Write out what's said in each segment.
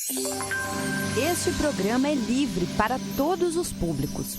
Este programa é livre para todos os públicos.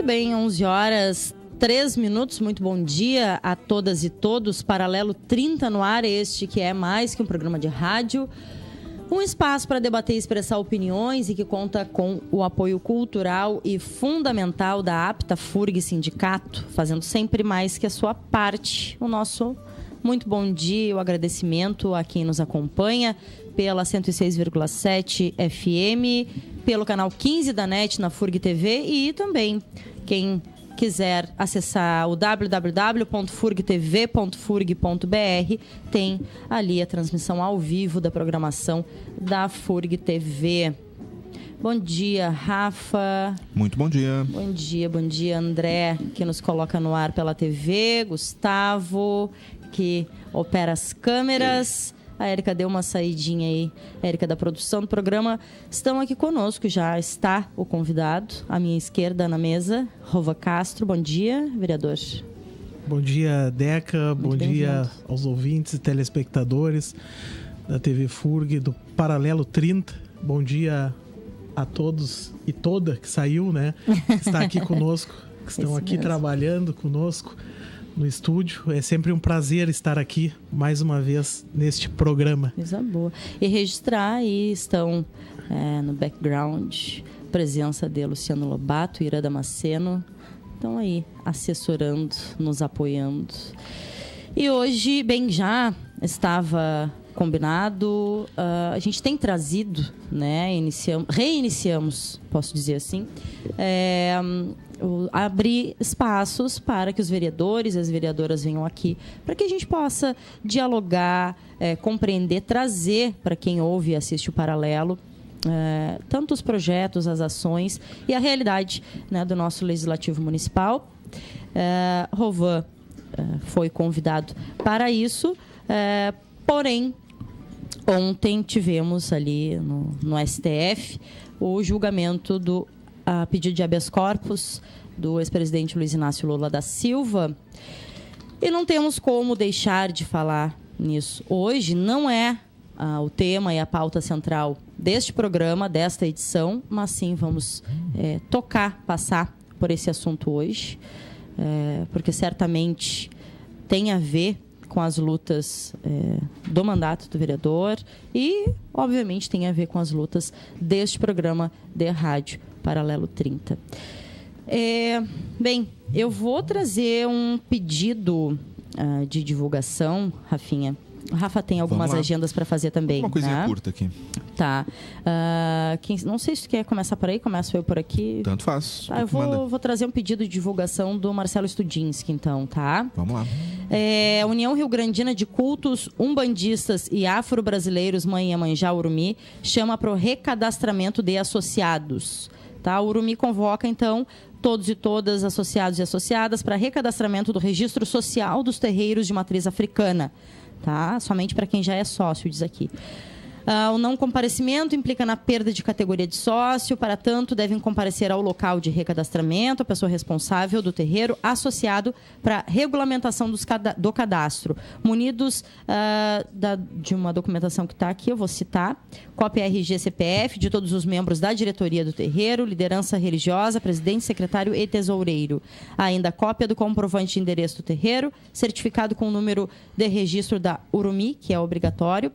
Bem, 11 horas, 3 minutos. Muito bom dia a todas e todos. Paralelo 30 no ar, este que é mais que um programa de rádio. Um espaço para debater e expressar opiniões e que conta com o apoio cultural e fundamental da APTA FURG Sindicato, fazendo sempre mais que a sua parte. O nosso muito bom dia, o agradecimento a quem nos acompanha pela 106,7 FM, pelo canal 15 da NET na FURG TV e também quem quiser acessar o www.furgtv.furg.br, tem ali a transmissão ao vivo da programação da FURG TV. Bom dia, Rafa. Muito bom dia. Bom dia, André, que nos coloca no ar pela TV, Gustavo, que opera as câmeras. A Érica deu uma saidinha aí, a Érica da produção do programa. Estão aqui conosco, já está o convidado, à minha esquerda na mesa, Rova Castro. Bom dia, vereador. Bom dia, Deca. Bom dia aos ouvintes e telespectadores da TV FURG, do Paralelo 30. Bom dia a todos e toda que saiu, né? Que está aqui conosco, que estão aqui trabalhando conosco no estúdio. É sempre um prazer estar aqui mais uma vez neste programa. Coisa boa. E registrar aí estão no background presença de Luciano Lobato, Ira Damasceno, estão aí assessorando, nos apoiando. E hoje, bem, já estava combinado, a gente tem trazido, né, reiniciamos, posso dizer assim, abrir espaços para que os vereadores e as vereadoras venham aqui, para que a gente possa dialogar, compreender, trazer para quem ouve e assiste o Paralelo, tanto os projetos, as ações e a realidade, né, do nosso Legislativo Municipal. Rovan foi convidado para isso, porém, ontem tivemos ali no STF o julgamento do pedido de habeas corpus do ex-presidente Luiz Inácio Lula da Silva. E não temos como deixar de falar nisso. Hoje não é o tema e a pauta central deste programa, desta edição, mas sim vamos passar por esse assunto hoje, porque certamente tem a ver com as lutas do mandato do vereador e, obviamente, tem a ver com as lutas deste programa de rádio Paralelo 30. Bem, eu vou trazer um pedido de divulgação, Rafinha. O Rafa tem algumas agendas para fazer também. Uma coisinha curta aqui. Tá. Não sei se tu quer começar por aí, começo eu por aqui. Tanto faz. Eu vou trazer um pedido de divulgação do Marcelo Studinski, então, tá? Vamos lá. A União Rio-Grandina de Cultos Umbandistas e Afro-Brasileiros Mãe Iemanjá Urumi chama para o recadastramento de associados. Tá? O Urumi convoca, então, todos e todas associados e associadas para recadastramento do registro social dos terreiros de matriz africana. Tá? Somente para quem já é sócio, diz aqui. O não comparecimento implica na perda de categoria de sócio, para tanto, devem comparecer ao local de recadastramento a pessoa responsável do terreiro associado para regulamentação do cadastro, munidos de uma documentação que está aqui, eu vou citar, cópia RG CPF de todos os membros da diretoria do terreiro, liderança religiosa, presidente, secretário e tesoureiro. Ainda cópia do comprovante de endereço do terreiro, certificado com o número de registro da Urumi, que é obrigatório.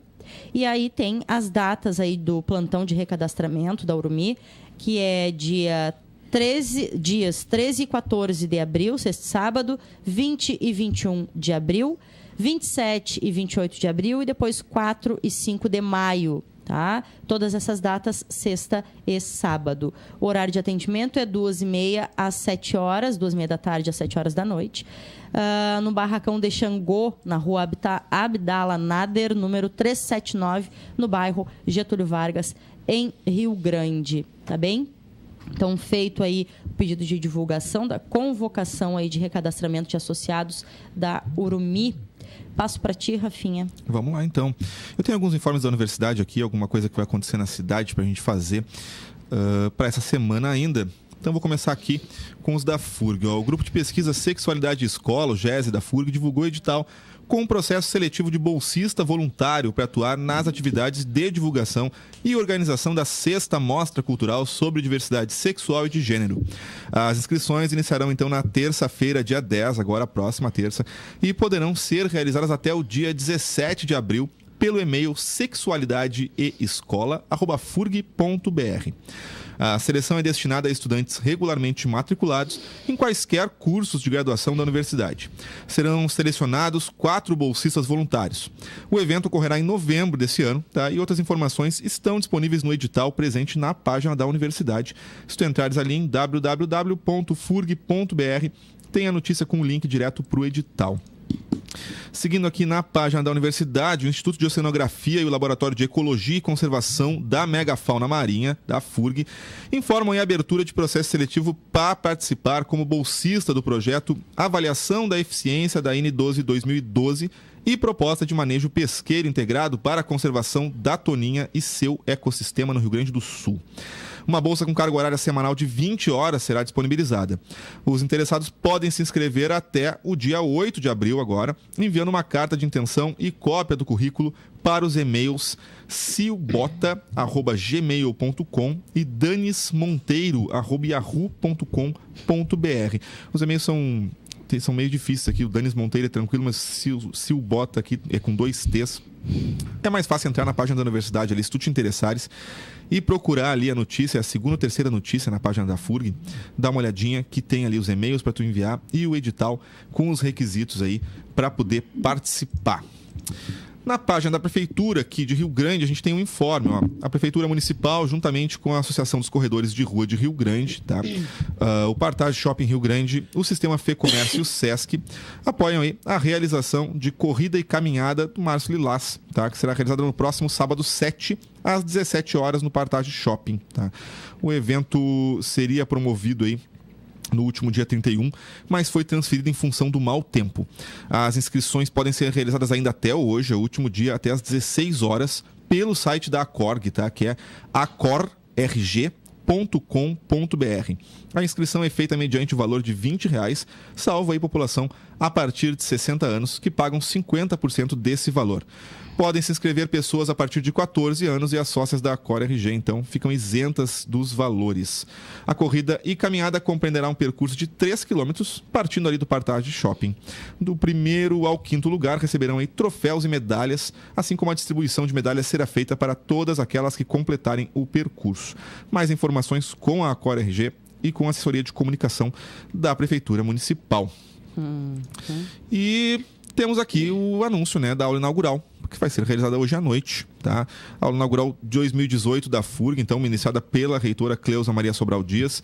E aí tem as datas aí do plantão de recadastramento da Urumi, que é dias 13 e 14 de abril, sexta e sábado, 20 e 21 de abril, 27 e 28 de abril e depois 4 e 5 de maio. Tá? Todas essas datas, sexta e sábado. O horário de atendimento é 2h30 às 7 horas, 2h30 da tarde às 7 horas da noite. No Barracão de Xangô, na rua Abdala Nader, número 379, no bairro Getúlio Vargas, em Rio Grande. Tá bem? Então, feito aí o pedido de divulgação da convocação aí de recadastramento de associados da Urumi. Passo para ti, Rafinha. Vamos lá, então. Eu tenho alguns informes da universidade aqui, alguma coisa que vai acontecer na cidade para a gente fazer para essa semana ainda. Então, vou começar aqui com os da FURG. O Grupo de Pesquisa Sexualidade e Escola, o GESE da FURG, divulgou edital com um processo seletivo de bolsista voluntário para atuar nas atividades de divulgação e organização da 6ª Mostra Cultural sobre Diversidade Sexual e de Gênero. As inscrições iniciarão, então, na terça-feira, dia 10, agora a próxima terça, e poderão ser realizadas até o dia 17 de abril pelo e-mail sexualidadeescola@furg.br. A seleção é destinada a estudantes regularmente matriculados em quaisquer cursos de graduação da universidade. Serão selecionados 4 bolsistas voluntários. O evento ocorrerá em novembro desse ano, tá? E outras informações estão disponíveis no edital presente na página da universidade. Se tu entrares ali em www.furg.br, tem a notícia com o link direto para o edital. Seguindo aqui na página da universidade, o Instituto de Oceanografia e o Laboratório de Ecologia e Conservação da Megafauna Marinha, da FURG, informam a abertura de processo seletivo para participar como bolsista do projeto Avaliação da Eficiência da N12 2012 e proposta de manejo pesqueiro integrado para a conservação da toninha e seu ecossistema no Rio Grande do Sul. Uma bolsa com carga horária semanal de 20 horas será disponibilizada. Os interessados podem se inscrever até o dia 8 de abril agora, enviando uma carta de intenção e cópia do currículo para os e-mails ciobota@gmail.com e danismonteiro@yahoo.com.br. Os e-mails são meio difíceis aqui. O Danis Monteiro é tranquilo, mas Ciobota aqui é com 2 T's. É mais fácil entrar na página da universidade ali, se tu te interessares, e procurar ali a notícia, a segunda ou terceira notícia na página da FURG, dá uma olhadinha que tem ali os e-mails para tu enviar e o edital com os requisitos aí para poder participar. Na página da Prefeitura aqui de Rio Grande, a gente tem um informe. A Prefeitura Municipal, juntamente com a Associação dos Corredores de Rua de Rio Grande, tá? O Partage Shopping Rio Grande, o Sistema Fê Comércio e o Sesc apoiam aí a realização de corrida e caminhada do Março Lilás, tá? Que será realizada no próximo sábado 7, às 17 horas, no Partage Shopping. Tá? O evento seria promovido aí no último dia 31, mas foi transferido em função do mau tempo. As inscrições podem ser realizadas ainda até hoje, é o último dia, até às 16 horas, pelo site da Acorg, tá? Que é acorrg.com.br. A inscrição é feita mediante o valor de R$20, salvo aí população a partir de 60 anos, que pagam 50% desse valor. Podem se inscrever pessoas a partir de 14 anos e as sócias da Acorg, então, ficam isentas dos valores. A corrida e caminhada compreenderá um percurso de 3 km, partindo ali do Partage Shopping. Do primeiro ao 5º lugar receberão aí troféus e medalhas, assim como a distribuição de medalhas será feita para todas aquelas que completarem o percurso. Mais informações com a Acorg e com a assessoria de comunicação da Prefeitura Municipal. E temos aqui o anúncio, né, da aula inaugural, que vai ser realizada hoje à noite, tá? A aula inaugural de 2018 da FURG, então, iniciada pela reitora Cleusa Maria Sobral Dias,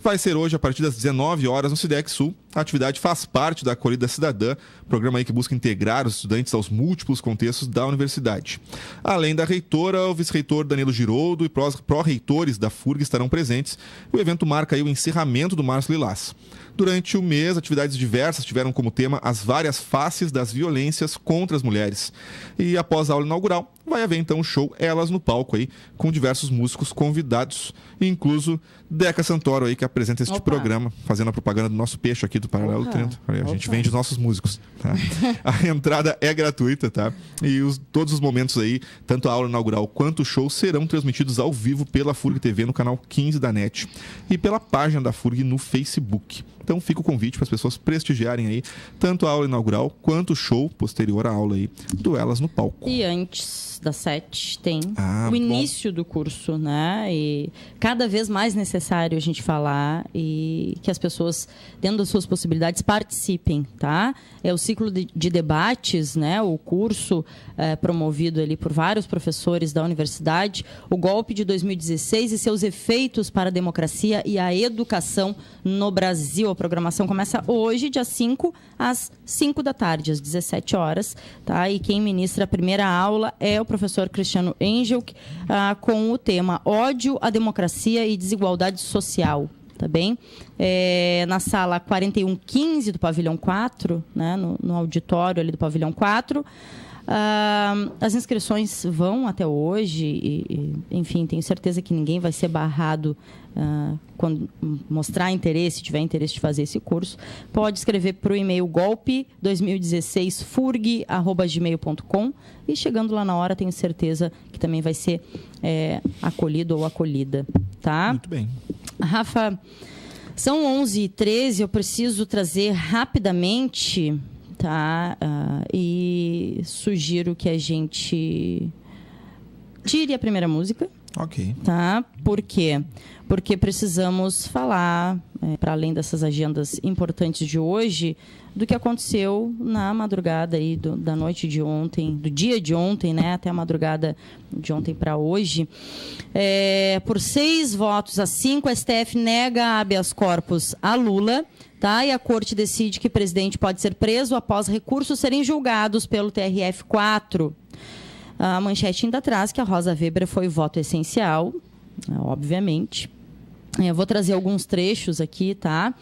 vai ser hoje a partir das 19 horas no Cidec Sul. A atividade faz parte da Corrida Cidadã, programa aí que busca integrar os estudantes aos múltiplos contextos da universidade. Além da reitora, o vice-reitor Danilo Giroldo e pró-reitores da FURG estarão presentes. O evento marca aí o encerramento do Março Lilás. Durante o mês, atividades diversas tiveram como tema as várias faces das violências contra as mulheres. E após a aula inaugural, vai haver então um show Elas no Palco aí, com diversos músicos convidados, incluso Deca Santoro aí, que apresenta este programa, fazendo a propaganda do nosso peixe aqui do Paralelo 30. A gente vende os nossos músicos, tá? A entrada é gratuita, tá? E todos os momentos aí, tanto a aula inaugural quanto o show, serão transmitidos ao vivo pela FURG TV no canal 15 da NET e pela página da FURG no Facebook. Então fica o convite para as pessoas prestigiarem aí tanto a aula inaugural quanto o show posterior à aula aí do Elas no Palco. E antes das 7 tem o muito início do curso, né? E cada vez mais necessário a gente falar e que as pessoas, dentro das suas possibilidades, participem, tá? É o ciclo de debates, né? O curso promovido ali por vários professores da universidade, o golpe de 2016 e seus efeitos para a democracia e a educação no Brasil. A programação começa hoje, dia 5, às 5 da tarde, às 17 horas, tá? E quem ministra a primeira aula é o professor Cristiano Engel, com o tema Ódio à Democracia e Desigualdade Social. Tá bem? Na sala 4115 do pavilhão 4, né? No auditório ali do pavilhão 4. As inscrições vão até hoje enfim, tenho certeza que ninguém vai ser barrado quando mostrar interesse, tiver interesse de fazer esse curso. Pode escrever para o e-mail golpe2016furg@gmail.com e chegando lá na hora, tenho certeza que também vai ser acolhido ou acolhida, tá? Muito bem. Rafa, são 11h13, eu preciso trazer rapidamente, tá? E sugiro que a gente tire a primeira música. Ok. Tá? Por quê? Porque precisamos falar, para além dessas agendas importantes de hoje, do que aconteceu na madrugada aí da noite de ontem, do dia de ontem, né? Até a madrugada de ontem para hoje. Por 6-5, a STF nega habeas corpus a Lula. Tá? E a corte decide que o presidente pode ser preso após recursos serem julgados pelo TRF4. A manchete ainda traz que a Rosa Weber foi voto essencial, obviamente. Eu vou trazer alguns trechos aqui, tá?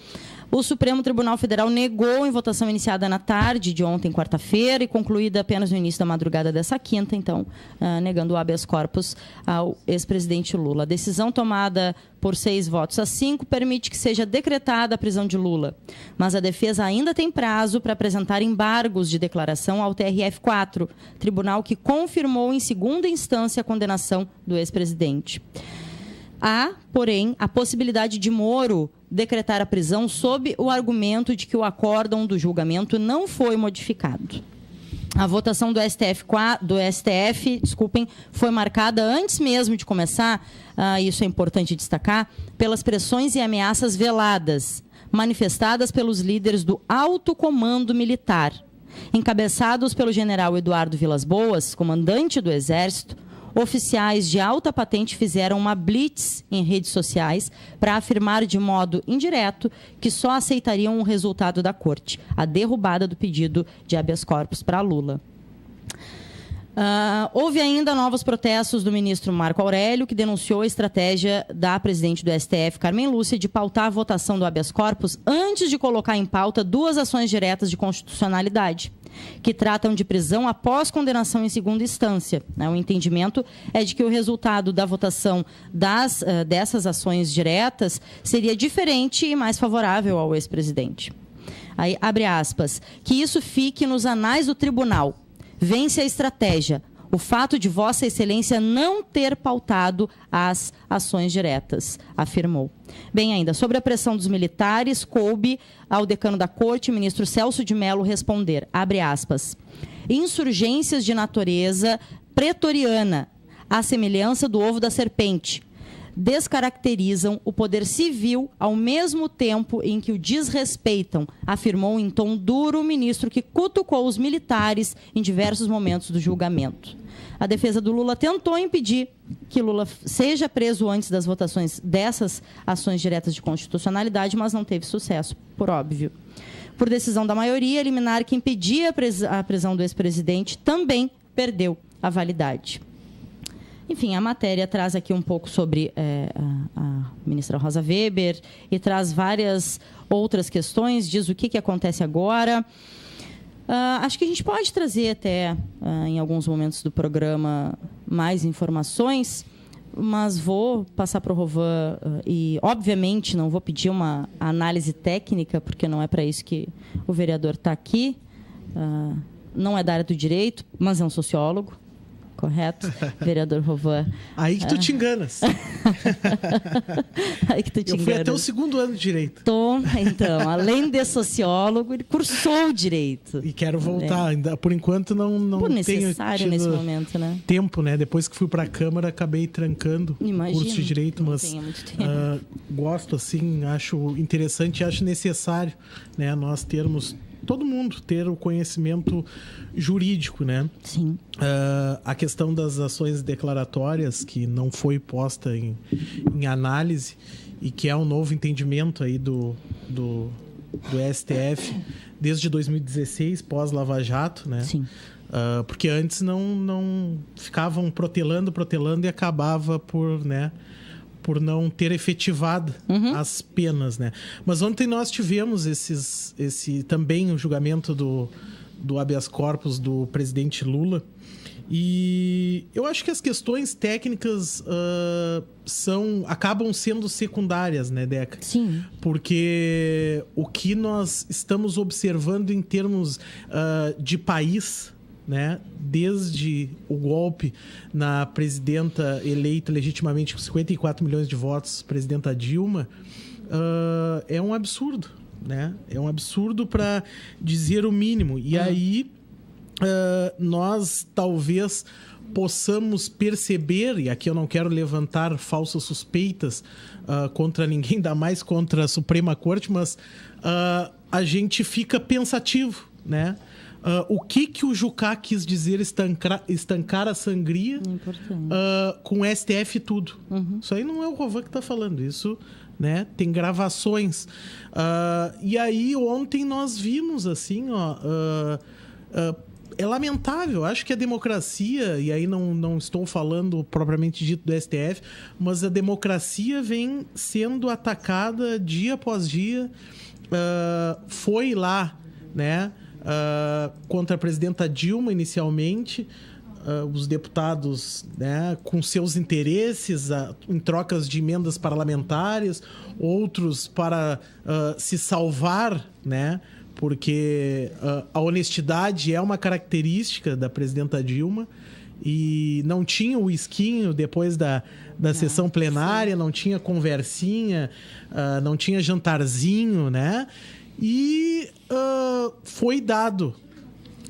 O Supremo Tribunal Federal negou em votação iniciada na tarde de ontem, quarta-feira, e concluída apenas no início da madrugada dessa quinta, então, negando o habeas corpus ao ex-presidente Lula. A decisão tomada por 6-5 permite que seja decretada a prisão de Lula, mas a defesa ainda tem prazo para apresentar embargos de declaração ao TRF4, tribunal que confirmou em segunda instância a condenação do ex-presidente. Há, porém, a possibilidade de Moro decretar a prisão sob o argumento de que o acórdão do julgamento não foi modificado. A votação do STF, foi marcada antes mesmo de começar, isso é importante destacar, pelas pressões e ameaças veladas, manifestadas pelos líderes do alto comando militar, encabeçados pelo general Eduardo Vilas Boas, comandante do Exército. Oficiais de alta patente fizeram uma blitz em redes sociais para afirmar de modo indireto que só aceitariam o resultado da corte, a derrubada do pedido de habeas corpus para Lula. Houve ainda novos protestos do ministro Marco Aurélio, que denunciou a estratégia da presidente do STF, Carmen Lúcia, de pautar a votação do habeas corpus antes de colocar em pauta 2 ações diretas de constitucionalidade, que tratam de prisão após condenação em segunda instância. O entendimento é de que o resultado da votação dessas ações diretas seria diferente e mais favorável ao ex-presidente. Aí, abre aspas, que isso fique nos anais do tribunal. Vence a estratégia. O fato de Vossa Excelência não ter pautado as ações diretas, afirmou. Bem, ainda, sobre a pressão dos militares, coube ao decano da Corte, ministro Celso de Mello, responder, abre aspas, insurgências de natureza pretoriana, à semelhança do ovo da serpente, descaracterizam o poder civil ao mesmo tempo em que o desrespeitam, afirmou em tom duro o ministro que cutucou os militares em diversos momentos do julgamento. A defesa do Lula tentou impedir que Lula seja preso antes das votações dessas ações diretas de constitucionalidade, mas não teve sucesso, por óbvio. Por decisão da maioria, a liminar que impedia a prisão do ex-presidente também perdeu a validade. Enfim, a matéria traz aqui um pouco sobre a ministra Rosa Weber e traz várias outras questões, diz o que acontece agora. Acho que a gente pode trazer até, em alguns momentos do programa, mais informações, mas vou passar para o Rovan e, obviamente, não vou pedir uma análise técnica, porque não é para isso que o vereador está aqui. Não é da área do direito, mas é um sociólogo, correto, vereador Rovan? Aí que tu te enganas. Aí que tu te Eu fui enganas. até o 2º ano de Direito. Então, além de sociólogo, ele cursou Direito. E quero voltar. Ainda, por enquanto, não Por tenho necessário tido nesse momento, né? tempo, né? Depois que fui para a Câmara, acabei trancando o curso de Direito. Não Mas tenho muito tempo. gosto, assim, acho interessante, acho necessário, né? Nós termos... Todo mundo ter o conhecimento jurídico, né? Sim. A questão das ações declaratórias, que não foi posta em análise e que é um novo entendimento aí do STF desde 2016, pós-Lava Jato, né? Sim. Porque antes não ficavam protelando e acabava por, né, por não ter efetivado as penas, né? Mas ontem nós tivemos também o julgamento do habeas corpus do presidente Lula. E eu acho que as questões técnicas acabam sendo secundárias, né, Deca? Sim. Porque o que nós estamos observando em termos de país, né, desde o golpe na presidenta eleita legitimamente com 54 milhões de votos, presidenta Dilma, é um absurdo, né? É um absurdo para dizer o mínimo. E aí nós talvez possamos perceber, e aqui eu não quero levantar falsas suspeitas contra ninguém, ainda mais contra a Suprema Corte, mas a gente fica pensativo, né? O que o Jucá quis dizer estancar a sangria com o STF e tudo. Isso aí não é o Rovan que está falando, isso, né, tem gravações. E aí ontem nós vimos assim, é lamentável, acho que a democracia, e aí não estou falando propriamente dito do STF, mas a democracia vem sendo atacada dia após dia. Foi lá, né, contra a presidenta Dilma inicialmente, os deputados, né, com seus interesses em trocas de emendas parlamentares, outros para se salvar, né, porque a honestidade é uma característica da presidenta Dilma e não tinha o esquinho depois da sessão plenária, não tinha conversinha, não tinha jantarzinho, né? E foi dado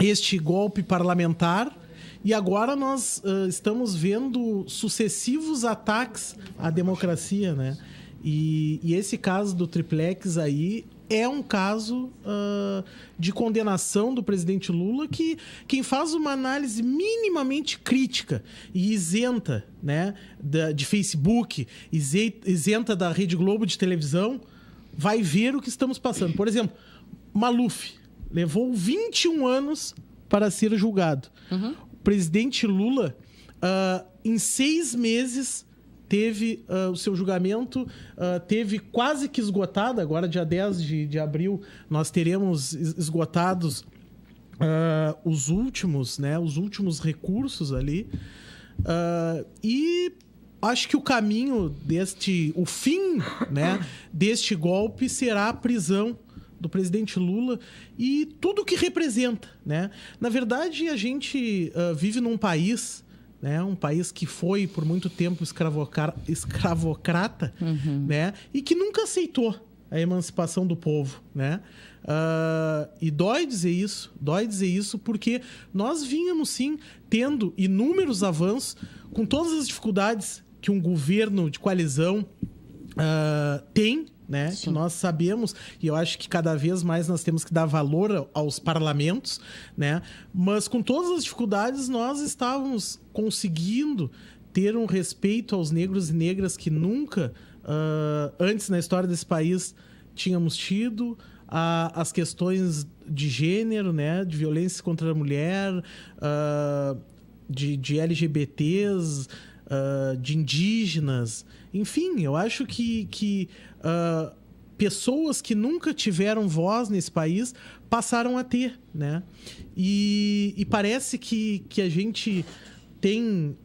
este golpe parlamentar e agora nós estamos vendo sucessivos ataques à democracia, né? E esse caso do triplex aí é um caso de condenação do presidente Lula que quem faz uma análise minimamente crítica e isenta, né, de Facebook, isenta da Rede Globo de televisão, vai ver o que estamos passando. Por exemplo, Maluf levou 21 anos para ser julgado. O presidente Lula, em 6 meses, teve o seu julgamento, teve quase que esgotado. Agora, dia 10 de abril, nós teremos esgotados os últimos recursos ali. E acho que o caminho o fim, né, deste golpe será a prisão do presidente Lula e tudo o que representa, né? Na verdade, a gente vive num país, né, um país que foi por muito tempo escravocrata, né, e que nunca aceitou a emancipação do povo, né? E dói dizer isso porque nós vínhamos sim tendo inúmeros avanços com todas as dificuldades que um governo de coalizão tem, né? Que nós sabemos, e eu acho que cada vez mais nós temos que dar valor aos parlamentos, né? Mas com todas as dificuldades nós estávamos conseguindo ter um respeito aos negros e negras que nunca antes na história desse país tínhamos tido, as questões de gênero, né? De violência contra a mulher, de LGBTs, de indígenas, enfim, eu acho que pessoas que nunca tiveram voz nesse país passaram a ter, né? E parece que a gente tem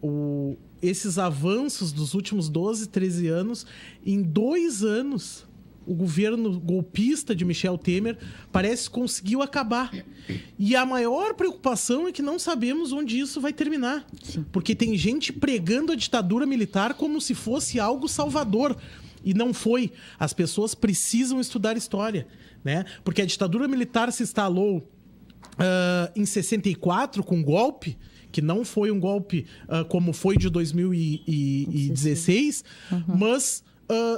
esses avanços dos últimos 12, 13 anos, em 2 anos o governo golpista de Michel Temer parece que conseguiu acabar. E a maior preocupação é que não sabemos onde isso vai terminar. Sim. Porque tem gente pregando a ditadura militar como se fosse algo salvador. E não foi. As pessoas precisam estudar história, né? Porque a ditadura militar se instalou em 64 com golpe, que não foi um golpe como foi de 2016, mas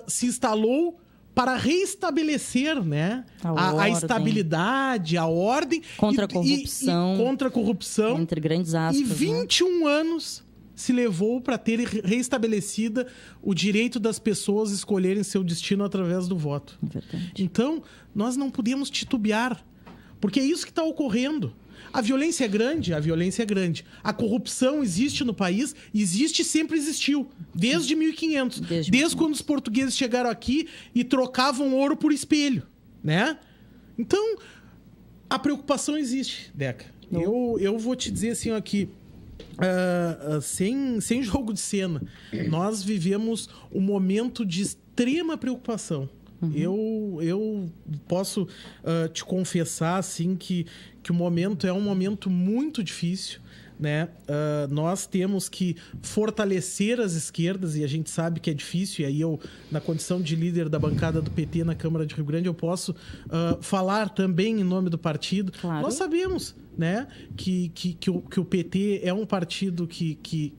se instalou para reestabelecer, né, a estabilidade, a ordem. Contra a corrupção. Contra a corrupção. Entre grandes aspas. E 21 anos se levou para ter reestabelecida o direito das pessoas escolherem seu destino através do voto. Verdade. Então, nós não podemos titubear, porque é isso que está ocorrendo. A violência é grande? A violência é grande. A corrupção existe no país? Existe e sempre existiu. Desde 1500. Desde quando os portugueses chegaram aqui e trocavam ouro por espelho, né? Então, a preocupação existe, Deca. Eu vou te dizer assim aqui, sem jogo de cena, nós vivemos um momento de extrema preocupação. Eu posso te confessar assim que o momento é um momento muito difícil, né? Nós temos que fortalecer as esquerdas e a gente sabe que é difícil. E aí eu, na condição de líder da bancada do PT na Câmara de Rio Grande, eu posso falar também em nome do partido. Claro. Nós sabemos, né, que o PT é um partido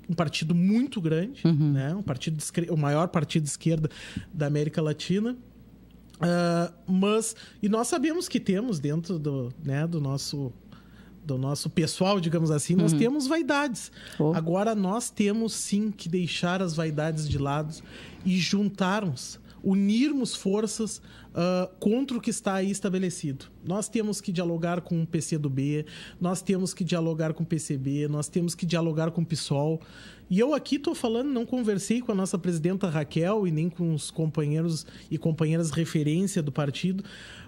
um partido muito grande, né? O maior partido de esquerda da América Latina. E nós sabemos que temos dentro do nosso pessoal, digamos assim, nós temos vaidades. Agora nós temos sim que deixar as vaidades de lado e unirmos forças contra o que está aí estabelecido. Nós temos que dialogar com o PCdoB, nós temos que dialogar com o PCB, nós temos que dialogar com o PSOL. E eu aqui estou falando, não conversei com a nossa presidenta Raquel e nem com os companheiros e companheiras referência do partido,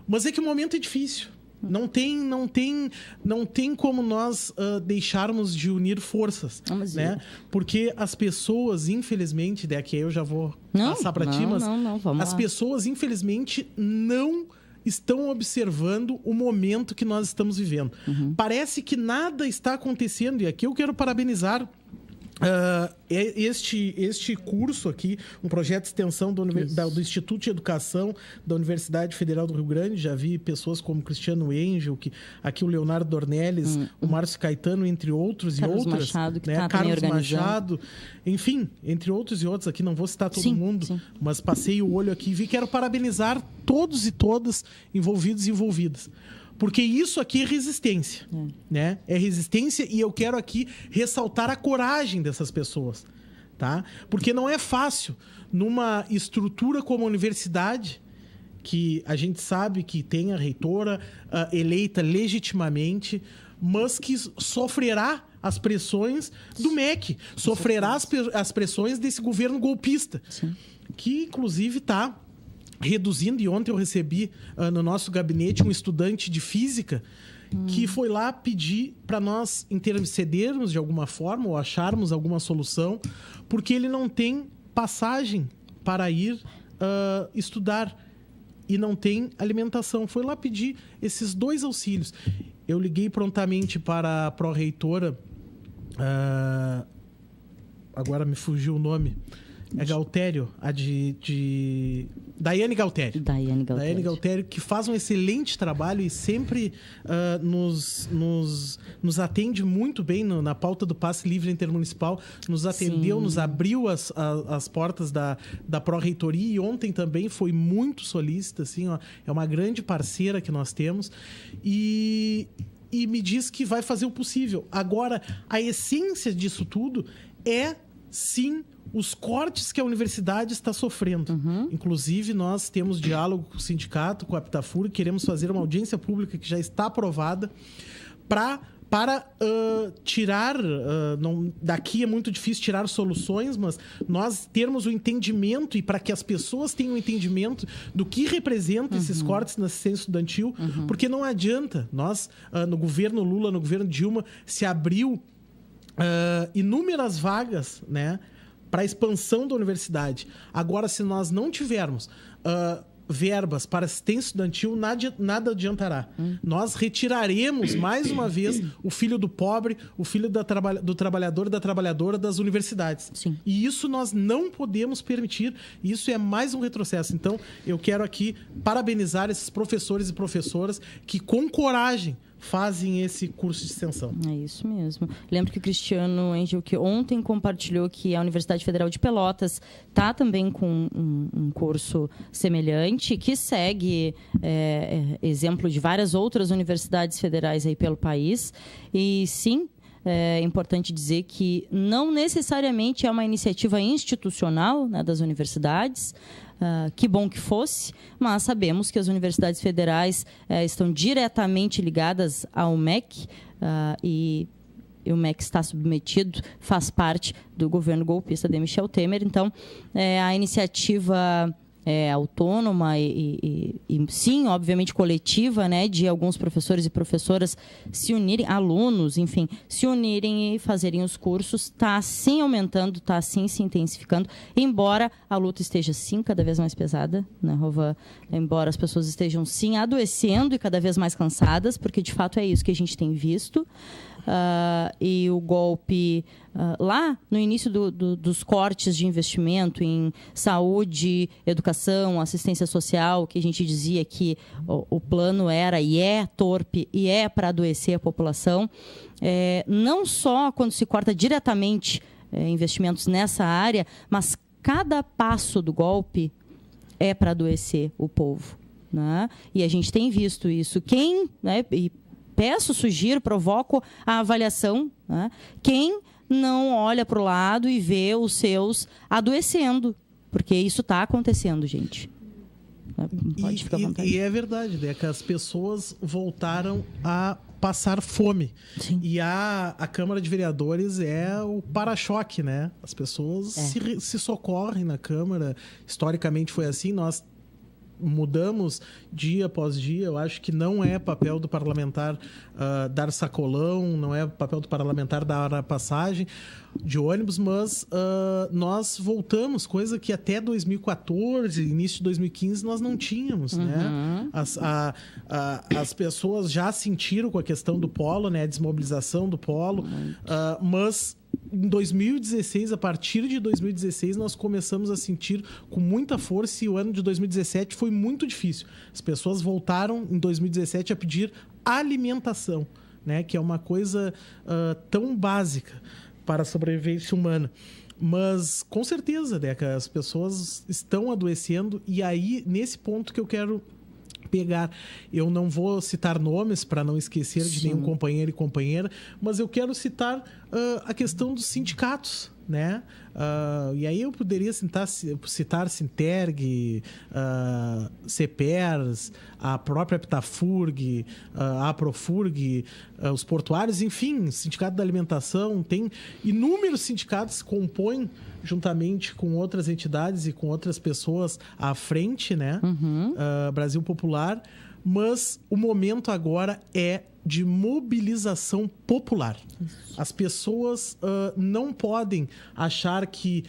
mas é que o momento é difícil. Não tem como nós deixarmos de unir forças, né? Porque as pessoas, infelizmente, daqui eu já vou passar para ti, mas as pessoas, infelizmente, não estão observando o momento que nós estamos vivendo. Parece que nada está acontecendo, e aqui eu quero parabenizar este curso aqui, um projeto de extensão do Instituto de Educação da Universidade Federal do Rio Grande. Já vi pessoas como Cristiano Engel, aqui o Leonardo Dornelles, o Márcio Caetano, entre outros Carlos e outras. Machado, que né? Carlos Machado, enfim, entre outros e outros. Aqui não vou citar todo mundo, mas passei o olho aqui e vi. Quero parabenizar todos e todas envolvidos e envolvidas. Porque isso aqui é resistência, né? É resistência, e eu quero aqui ressaltar a coragem dessas pessoas, tá? Porque não é fácil, numa estrutura como a universidade, que a gente sabe que tem a reitora eleita legitimamente, mas que sofrerá as pressões do MEC, sofrerá as pressões desse governo golpista, que inclusive está reduzindo. E ontem eu recebi no nosso gabinete um estudante de física que foi lá pedir para nós intercedermos de alguma forma ou acharmos alguma solução, porque ele não tem passagem para ir estudar e não tem alimentação. Foi lá pedir esses 2 auxílios. Eu liguei prontamente para a pró-reitora, agora me fugiu o nome. É Galtério, a de Daiane Galtério. Daiane Galtério, que faz um excelente trabalho e sempre nos atende muito bem na pauta do Passe Livre Intermunicipal. Nos atendeu, nos abriu as portas da pró-reitoria, e ontem também foi muito solícita, assim, ó, é uma grande parceira que nós temos. E me diz que vai fazer o possível. Agora, a essência disso tudo é, sim, os cortes que a universidade está sofrendo. Inclusive, nós temos diálogo com o sindicato, com a Aptafur, queremos fazer uma audiência pública que já está aprovada para tirar... daqui é muito difícil tirar soluções, mas nós termos o entendimento, e para que as pessoas tenham o entendimento do que representam esses cortes na assistência estudantil, porque não adianta. Nós, no governo Lula, no governo Dilma, se abriu inúmeras vagas, né, para a expansão da universidade. Agora, se nós não tivermos verbas para assistência estudantil, nada adiantará. Nós retiraremos, mais uma vez, o filho do pobre, o filho do trabalhador e da trabalhadora das universidades. Sim. E isso nós não podemos permitir. Isso é mais um retrocesso. Então, eu quero aqui parabenizar esses professores e professoras que, com coragem, fazem esse curso de extensão. É isso mesmo. Lembro que o Cristiano Engel, que ontem compartilhou que a Universidade Federal de Pelotas está também com um curso semelhante, que segue exemplo de várias outras universidades federais aí pelo país. E sim, é importante dizer que não necessariamente é uma iniciativa institucional, né, das universidades. Que bom que fosse, mas sabemos que as universidades federais estão diretamente ligadas ao MEC e o MEC está submetido, faz parte do governo golpista de Michel Temer. Então, a iniciativa autônoma e sim, obviamente coletiva, né, de alguns professores e professoras se unirem, alunos, enfim, se unirem e fazerem os cursos, está sim aumentando, está sim se intensificando, embora a luta esteja sim cada vez mais pesada, né, Rovan? Embora as pessoas estejam sim adoecendo e cada vez mais cansadas, porque de fato é isso que a gente tem visto. E o golpe lá no início dos cortes de investimento em saúde, educação, assistência social, que a gente dizia que o plano era e é torpe e é para adoecer a população, não só quando se corta diretamente investimentos nessa área, mas cada passo do golpe é para adoecer o povo, né? E a gente tem visto isso. Quem, né, peço, sugiro, provoco a avaliação, né? Quem não olha para o lado e vê os seus adoecendo, porque isso está acontecendo, gente. Pode ficar à vontade. E é verdade, né, que as pessoas voltaram a passar fome. Sim. E a Câmara de Vereadores é o para-choque, né? As pessoas se socorrem na Câmara. Historicamente foi assim, nós mudamos dia após dia. Eu acho que não é papel do parlamentar dar sacolão, não é papel do parlamentar dar a passagem de ônibus, mas nós voltamos, coisa que até 2014, início de 2015, nós não tínhamos, né? As pessoas já sentiram com a questão do polo, né? A desmobilização do polo, mas em 2016, a partir de 2016, nós começamos a sentir com muita força, e o ano de 2017 foi muito difícil. As pessoas voltaram em 2017 a pedir alimentação, né? Que é uma coisa tão básica para a sobrevivência humana. Mas, com certeza, Deca, as pessoas estão adoecendo, e aí, nesse ponto que eu quero pegar, eu não vou citar nomes para não esquecer de nenhum companheiro e companheira, mas eu quero citar a questão dos sindicatos, né? E aí eu poderia citar Sinterg, CEPERS, a própria Aptafurg, a Aprofurg, os portuários, enfim, Sindicato da Alimentação. Tem inúmeros sindicatos que compõem juntamente com outras entidades e com outras pessoas à frente, né? Brasil Popular. Mas o momento agora é de mobilização popular. As pessoas não podem achar que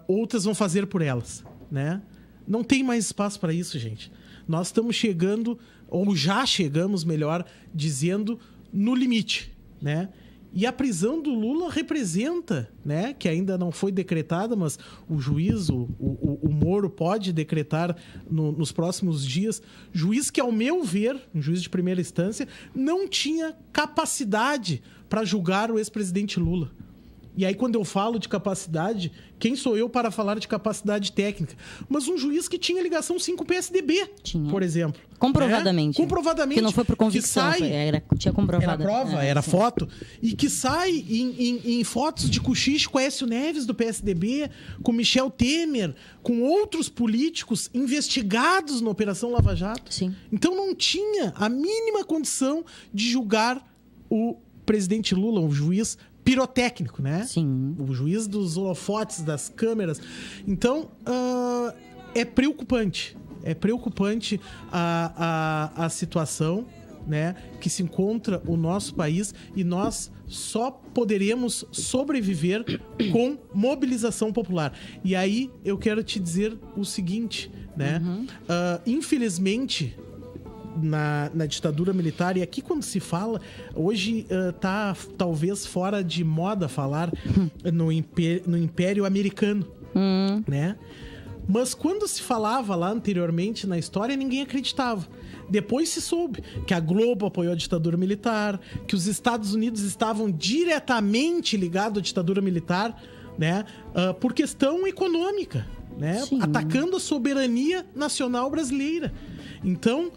outras vão fazer por elas, né? Não tem mais espaço para isso, gente. Nós estamos chegando, ou já chegamos, melhor dizendo, no limite, né? E a prisão do Lula representa, né, que ainda não foi decretada, mas o juiz, o Moro, pode decretar nos próximos dias. Juiz que, ao meu ver, um juiz de primeira instância, não tinha capacidade para julgar o ex-presidente Lula. E aí, quando eu falo de capacidade, quem sou eu para falar de capacidade técnica? Mas um juiz que tinha ligação sim com o PSDB, por exemplo. Comprovadamente. Né? Comprovadamente. Que não foi por convicção, tinha comprovado. Era prova, era foto. E que sai em fotos de cochiche com Aécio Neves do PSDB, com Michel Temer, com outros políticos investigados na Operação Lava Jato. Sim. Então não tinha a mínima condição de julgar o presidente Lula, um juiz pirotécnico, né? Sim. O juiz dos holofotes, das câmeras. Então, é preocupante. É preocupante a situação, né, que se encontra o nosso país, e nós só poderemos sobreviver com mobilização popular. E aí eu quero te dizer o seguinte, né? Infelizmente, na ditadura militar, e aqui quando se fala, hoje tá talvez fora de moda falar no Império Americano, né? Mas quando se falava lá anteriormente na história, ninguém acreditava. Depois se soube que a Globo apoiou a ditadura militar, que os Estados Unidos estavam diretamente ligados à ditadura militar, né? Por questão econômica, né? Atacando a soberania nacional brasileira. Então,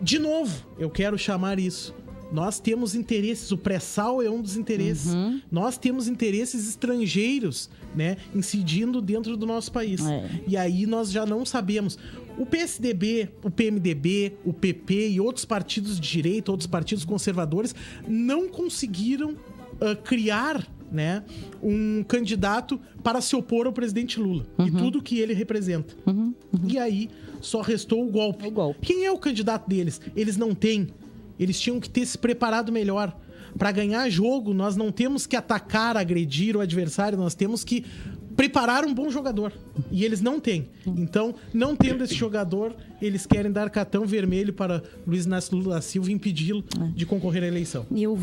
de novo, eu quero chamar isso. Nós temos interesses, o pré-sal é um dos interesses. Nós temos interesses estrangeiros, né, incidindo dentro do nosso país. E aí nós já não sabemos. O PSDB, o PMDB, o PP e outros partidos de direita, outros partidos conservadores, não conseguiram criar, né, um candidato para se opor ao presidente Lula e tudo que ele representa. E aí só restou o golpe. Quem é o candidato deles? Eles não têm. Eles tinham que ter se preparado melhor. Para ganhar jogo, nós não temos que atacar, agredir o adversário, nós temos que preparar um bom jogador. E eles não têm. Então, não tendo esse jogador, eles querem dar cartão vermelho para Luiz Inácio Lula da Silva e impedi-lo de concorrer à eleição. E eu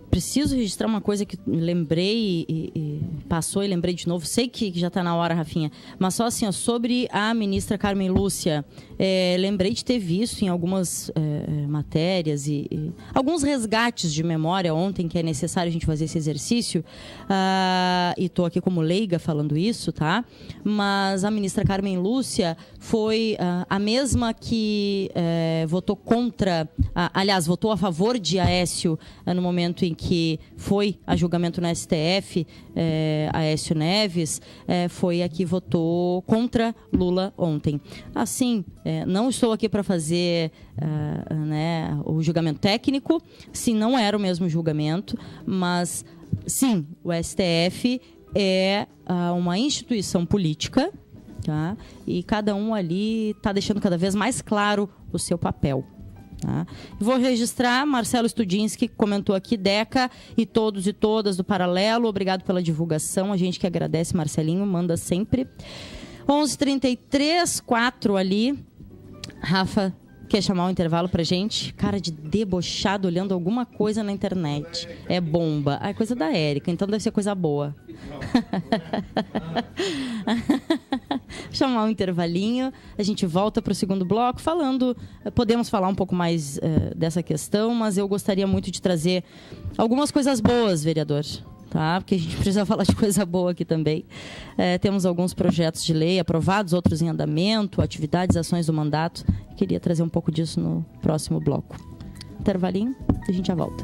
preciso registrar uma coisa que lembrei e passou e lembrei de novo. Sei que já está na hora, Rafinha. Mas só assim, sobre a ministra Carmen Lúcia. Lembrei de ter visto em algumas matérias e alguns resgates de memória ontem, que é necessário a gente fazer esse exercício. E estou aqui como leiga falando isso, tá? Mas a ministra Carmen Lúcia foi a mesma que votou contra, aliás, votou a favor de Aécio no momento em que foi a julgamento no STF, Aécio Neves, foi a que votou contra Lula ontem. Assim, não estou aqui para fazer né, o julgamento técnico, se não era o mesmo julgamento, mas sim, o STF é uma instituição política, tá? E cada um ali está deixando cada vez mais claro o seu papel. Tá? Vou registrar, Marcelo Studinski comentou aqui, Deca e todos e todas do Paralelo, obrigado pela divulgação, a gente que agradece, Marcelinho, manda sempre. 11h33, 4 ali. Rafa, quer chamar um intervalo pra gente? Cara de debochado olhando alguma coisa na internet. É bomba. É coisa da Érica, então deve ser coisa boa. Chamar um intervalinho, a gente volta para o segundo bloco falando, podemos falar um pouco mais dessa questão, mas eu gostaria muito de trazer algumas coisas boas, vereador. Tá? Porque a gente precisa falar de coisa boa aqui também. Temos alguns projetos de lei aprovados, outros em andamento, atividades, ações do mandato. Queria trazer um pouco disso no próximo bloco. Intervalinho, a gente já volta.